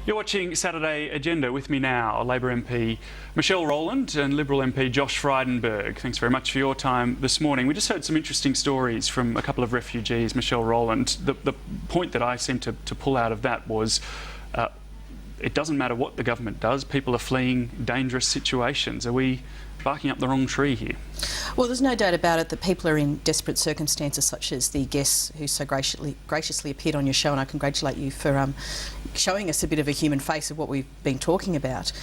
You're watching Saturday Agenda. With me now, Labor MP Michelle Rowland and Liberal MP Josh Frydenberg. Thanks very much for your time this morning. We just heard some interesting stories from a couple of refugees. Michelle Rowland, the point that I seem to pull out of that was it doesn't matter what the government does, people are fleeing dangerous situations. Are we barking up the wrong tree here? Well, there's no doubt about it that people are in desperate circumstances, such as the guests who so graciously appeared on your show, and I congratulate you for showing us a bit of a human face of what we've been talking about.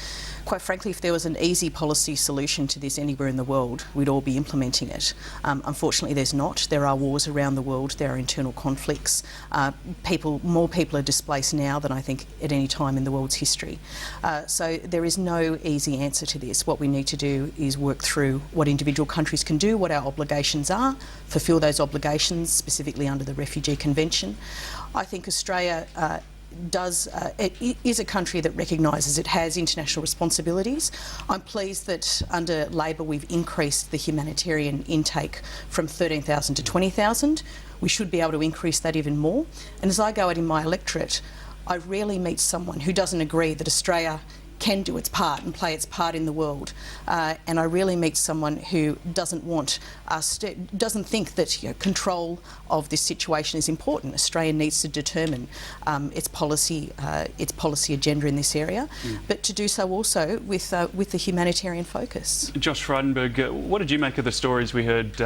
Quite frankly, if there was an easy policy solution to this anywhere in the world, we'd all be implementing it. Unfortunately, there's not. There are wars around the world, there are internal conflicts. More people are displaced now than I think at any time in the world's history. So there is no easy answer to this. What we need to do is work through what individual countries can do, what our obligations are, fulfil those obligations, specifically under the Refugee Convention. I think Australia it is a country that recognises it has international responsibilities. I'm pleased that under Labor we've increased the humanitarian intake from 13,000 to 20,000. We should be able to increase that even more. And as I go out in my electorate, I rarely meet someone who doesn't agree that Australia can do its part and play its part in the world. And I rarely meet someone who doesn't want us doesn't think that control of this situation is important. Australia needs to determine its policy agenda in this area, but to do so also with the humanitarian focus. Josh Frydenberg, what did you make of the stories we heard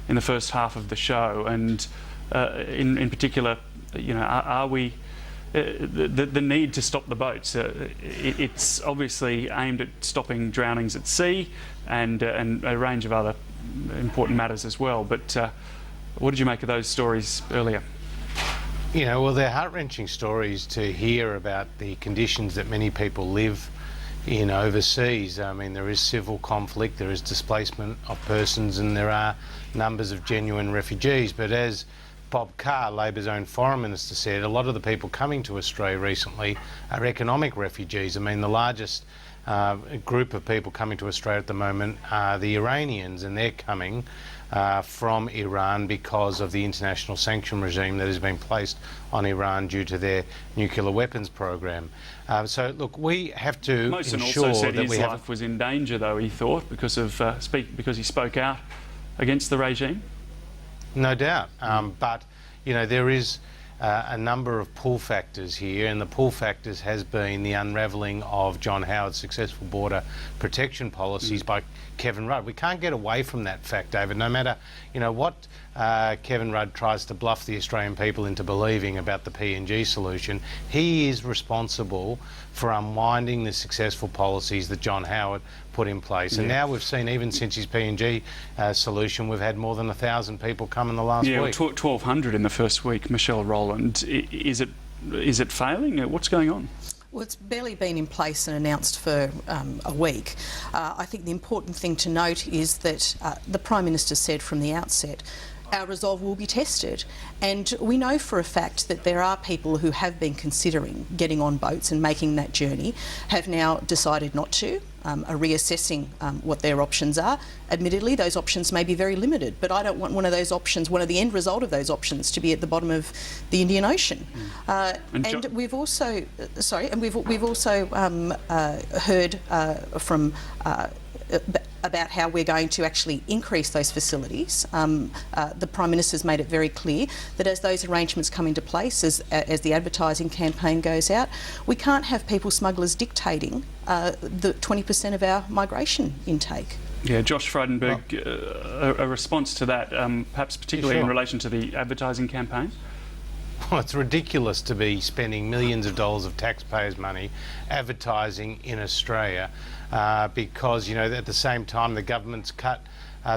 in the first half of the show, and in particular, are we? The need to stop the boats. It's obviously aimed at stopping drownings at sea and a range of other important matters as well. But what did you make of those stories earlier? Well, they're heart-wrenching stories to hear about the conditions that many people live in overseas. I mean, there is civil conflict, there is displacement of persons, and there are numbers of genuine refugees. But as Bob Carr, Labor's own foreign minister, said, a lot of the people coming to Australia recently are economic refugees. I mean, the largest group of people coming to Australia at the moment are the Iranians, and they're coming from Iran because of the international sanction regime that has been placed on Iran due to their nuclear weapons program. So, look, we have to Mosen ensure also said that his life was in danger, though, he thought, because he spoke out against the regime. No doubt, but there is a number of pull factors here, and the pull factors has been the unravelling of John Howard's successful border protection policies by Kevin Rudd. We can't get away from that fact, David, no matter what Kevin Rudd tries to bluff the Australian people into believing about the PNG solution. He is responsible for unwinding the successful policies that John Howard put in place. And now we've seen, even since his PNG solution, we've had more than 1,000 people come in the last week. 1,200 in the first week, Michelle Rowland. Is it failing? What's going on? Well, it's barely been in place and announced for a week. I think the important thing to note is that the Prime Minister said from the outset, our resolve will be tested. And we know for a fact that there are people who have been considering getting on boats and making that journey, have now decided not to, are reassessing what their options are. Admittedly, those options may be very limited, but I don't want one of those options, one of the end result of those options, to be at the bottom of the Indian Ocean. And we've also, we've also heard from about how we're going to actually increase those facilities. The Prime Minister's made it very clear that as those arrangements come into place, as the advertising campaign goes out, we can't have people smugglers dictating the 20% of our migration intake. Yeah, Josh Frydenberg, a response to that, perhaps particularly in relation to the advertising campaign? Well, it's ridiculous to be spending millions of dollars of taxpayers' money advertising in Australia because, at the same time the government's cut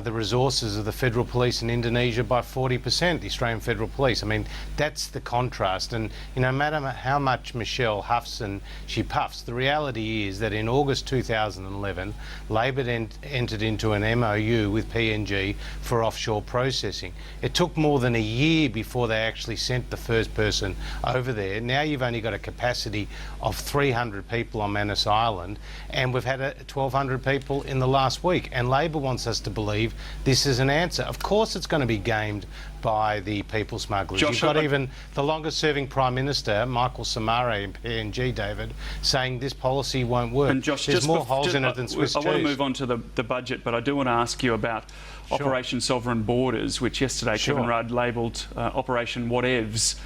the resources of the Federal Police in Indonesia by 40%, the Australian Federal Police. I mean, that's the contrast. And, no matter how much Michelle huffs and she puffs, the reality is that in August 2011, Labor entered into an MOU with PNG for offshore processing. It took more than a year before they actually sent the first person over there. Now you've only got a capacity of 300 people on Manus Island, and we've had 1,200 people in the last week. And Labor wants us to believe believe this is an answer. Of course it's going to be gamed by the people smugglers. Josh, You've got even the longest-serving Prime Minister, Michael Samare in PNG, David, saying this policy won't work. And Josh, there's more holes in it than Swiss cheese. I want to move on to the budget, but I do want to ask you about Operation Sovereign Borders, which yesterday Kevin Rudd labelled Operation Whatevs.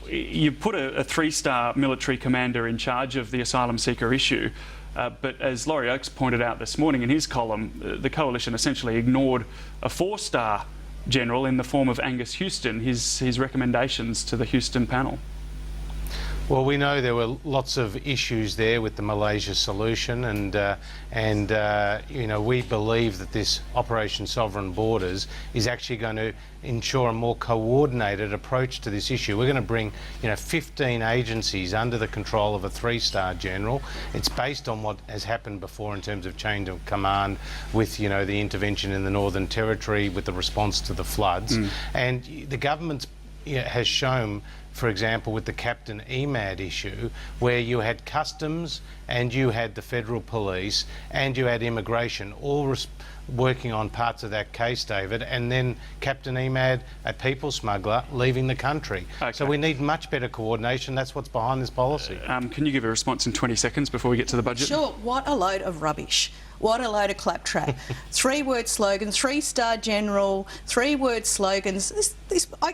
You put a three-star military commander in charge of the asylum seeker issue, but as Laurie Oakes pointed out this morning in his column, the coalition essentially ignored a four-star general in the form of Angus Houston, his recommendations to the Houston panel. Well, we know there were lots of issues there with the Malaysia solution, and you know, we believe that this Operation Sovereign Borders is actually going to ensure a more coordinated approach to this issue. We're going to bring, 15 agencies under the control of a three-star general. It's based on what has happened before in terms of chain of command with, the intervention in the Northern Territory with the response to the floods. And the government's has shown, for example, with the Captain EMAD issue, where you had customs and you had the federal police and you had immigration all working on parts of that case, David, and then Captain EMAD, a people smuggler, leaving the country. Okay. So we need much better coordination. That's what's behind this policy. Can you give a response in 20 seconds before we get to the budget? Sure. What a load of rubbish. What a load of claptrap. Three-word slogans, three-star general, three-word slogans.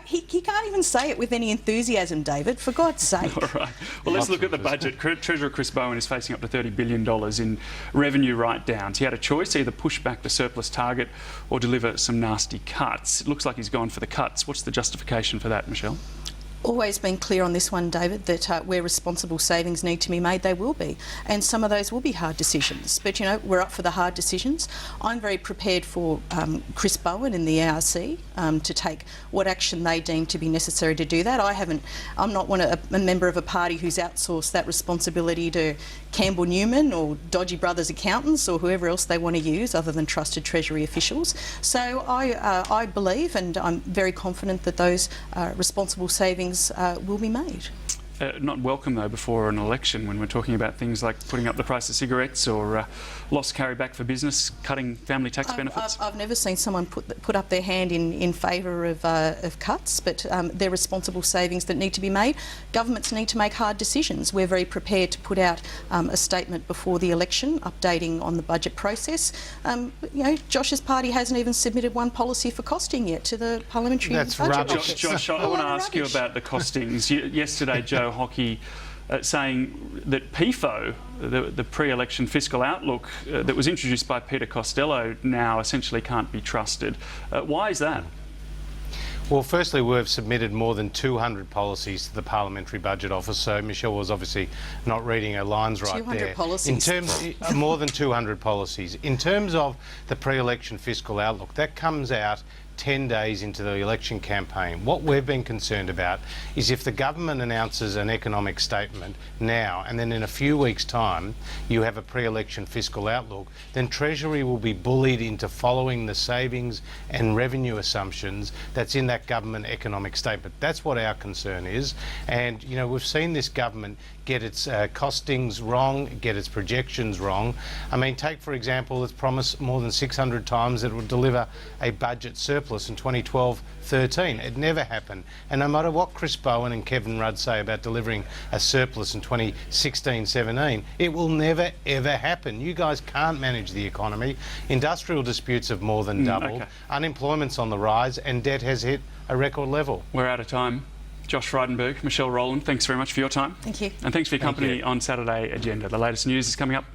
He can't even say it with any enthusiasm, David, for God's sake. All right. Well, let's look at the budget. Treasurer Chris Bowen is facing up to $30 billion in revenue write-downs. He had a choice, either push back the surplus target or deliver some nasty cuts. It looks like he's gone for the cuts. What's the justification for that, Michelle? Always been clear on this one, David, that where responsible savings need to be made, they will be. And some of those will be hard decisions. But, we're up for the hard decisions. I'm very prepared for Chris Bowen and the ARC to take what action they deem to be necessary to do that. I'm not a member of a party who's outsourced that responsibility to Campbell Newman or Dodgy Brothers accountants or whoever else they want to use other than trusted Treasury officials. So I believe, and I'm very confident, that those responsible savings will be made. Not welcome, though, before an election when we're talking about things like putting up the price of cigarettes or lost carryback for business, cutting family tax benefits. I've never seen someone put up their hand in favour of cuts, but they're responsible savings that need to be made. Governments need to make hard decisions. We're very prepared to put out a statement before the election, updating on the budget process. Josh's party hasn't even submitted one policy for costing yet to the parliamentary budget office. Josh, I want to ask you about the costings. Yesterday, Joe Hockey saying that PFO, the pre-election fiscal outlook that was introduced by Peter Costello, now essentially can't be trusted. Why is that? Well, firstly, we've submitted more than 200 policies to the Parliamentary Budget Office, so Michelle was obviously not reading her lines right 200 there. policies. More than 200 policies. In terms of the pre-election fiscal outlook, that comes out 10 days into the election campaign. What we've been concerned about is if the government announces an economic statement now and then in a few weeks' time you have a pre-election fiscal outlook, then Treasury will be bullied into following the savings and revenue assumptions that's in that government economic statement. That's what our concern is. And, we've seen this government get its costings wrong, get its projections wrong. I mean, take, for example, it's promised more than 600 times that it would deliver a budget surplus in 2012-13. It never happened. And no matter what Chris Bowen and Kevin Rudd say about delivering a surplus in 2016-17, it will never, ever happen. You guys can't manage the economy. Industrial disputes have more than doubled. Okay. Unemployment's on the rise and debt has hit a record level. We're out of time. Josh Frydenberg, Michelle Rowland, thanks very much for your time. Thank you. And thanks for your company on Saturday Agenda. The latest news is coming up.